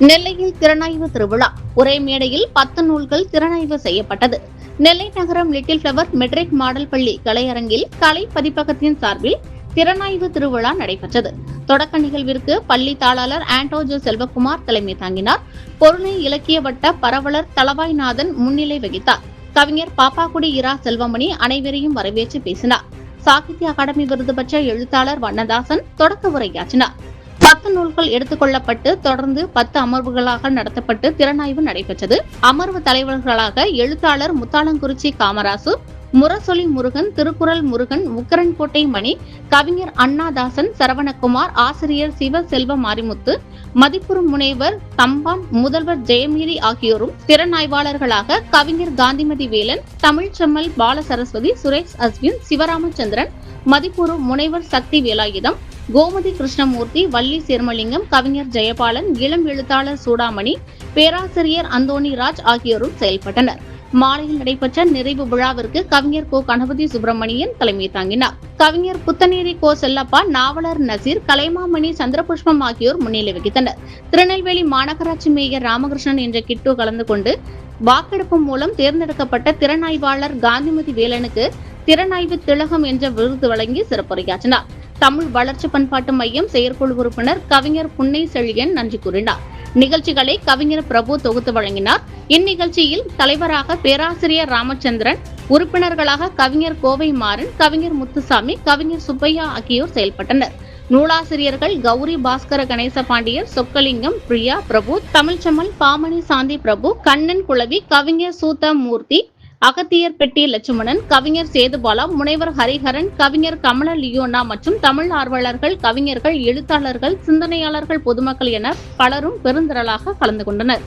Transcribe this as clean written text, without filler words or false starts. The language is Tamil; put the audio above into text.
நெல்லையில் திறனாய்வு திருவிழா. ஒரே மேடையில் 10 நூல்கள் திறனாய்வு செய்யப்பட்டது. நெல்லை நகரம் லிட்டில் பிளவர் மெட்ரிக் மாடல் பள்ளி கலையரங்கில் கலை பதிப்பகத்தின் சார்பில் திறனாய்வு திருவிழா நடைபெற்றது. தொடக்க நிகழ்விற்கு பள்ளி தாளாளர் ஆண்டோஜோ செல்வகுமார் தலைமை தாங்கினார். பொருணை இலக்கிய வட்ட பரவலர் தளவாய்நாதன் முன்னிலை வகித்தார். கவிஞர் பாப்பாக்குடி இரா செல்வமணி அனைவரையும் வரவேற்று பேசினார். சாகித்ய அகாடமி விருது பெற்ற எழுத்தாளர் வண்ணதாசன் தொடக்க உரையாற்றினார். 10 நூல்கள் எடுத்துக் கொள்ளப்பட்டு தொடர்ந்து 10 அமர்வுகளாக நடத்தப்பட்டு திறனாய்வு நடைபெற்றது. அமர்வு தலைவர்களாக எழுத்தாளர் முத்தாளங்குறிச்சி காமராசு, முரசொலி முருகன், திருக்குறள் முருகன், உக்கரன்கோட்டை மணி, கவிஞர் அண்ணாதாசன், சரவணகுமார், ஆசிரியர் சிவ செல்வ மாரிமுத்து, மதிப்புறு முனைவர் தம்பான், முதல்வர் ஜெயமீரி ஆகியோரும் திறனாய்வாளர்களாக கவிஞர் காந்திமதி வேலன், தமிழ்ச்செம்மல் பாலசரஸ்வதி, சுரேஷ் அஸ்வின், சிவராமச்சந்திரன், மதிப்புறு முனைவர் சக்தி வேலாயுதம், கோமதி கிருஷ்ணமூர்த்தி, வள்ளி சேர்மலிங்கம், கவிஞர் ஜெயபாலன், இளம் எழுத்தாளர் சூடாமணி, பேராசிரியர் அந்தோணி ராஜ் ஆகியோரும் செயல்பட்டனர். மாலையில் நடைபெற்ற நிறைவு விழாவிற்கு கவிஞர் கோ கணபதி சுப்பிரமணியன் தலைமை தாங்கினார். கவிஞர் புத்தநேரி கோ செல்லப்பா, நாவலர் நசீர், கலைமாமணி சந்திரபுஷ்பம் ஆகியோர் முன்னிலை வகித்தனர். திருநெல்வேலி மாநகராட்சி மேயர் ராமகிருஷ்ணன் என்ற கிட்டு கலந்து கொண்டு வாக்கெடுப்பு மூலம் தேர்ந்தெடுக்கப்பட்ட திறனாய்வாளர் காந்திமதி வேலனுக்கு திறனாய்வு திலகம் என்ற விருது வழங்கி சிறப்புரையாற்றினார். தமிழ் வளர்ச்சி பண்பாட்டு மையம் செயற்குழு உறுப்பினர் கவிஞர் புன்னை செழியன் நன்றி கூறினார். நிகழ்ச்சிகளை கவிஞர் பிரபு தொகுத்து வழங்கினார். இந்நிகழ்ச்சியில் தலைவராக பேராசிரியர் ராமச்சந்திரன், உறுப்பினர்களாக கவிஞர் கோவை மாறன், கவிஞர் முத்துசாமி, கவிஞர் சுப்பையா ஆகியோர் செயல்பட்டனர். நூலாசிரியர்கள் கௌரி பாஸ்கர கணேச பாண்டியர், சொக்கலிங்கம், பிரியா பிரபு, தமிழ்ச்செம்மல், பாமணி சாந்தி பிரபு, கண்ணன் குளவி, கவிஞர் சூத்த மூர்த்தி, அகத்தியர் பெட்டி லட்சுமணன், கவிஞர் சேதுபாலா, முனைவர் ஹரிஹரன், கவிஞர் கமல லியோனா மற்றும் தமிழ் ஆர்வலர்கள், கவிஞர்கள், எழுத்தாளர்கள், சிந்தனையாளர்கள், பொதுமக்கள் என பலரும் பெருந்திரளாக கலந்து கொண்டனர்.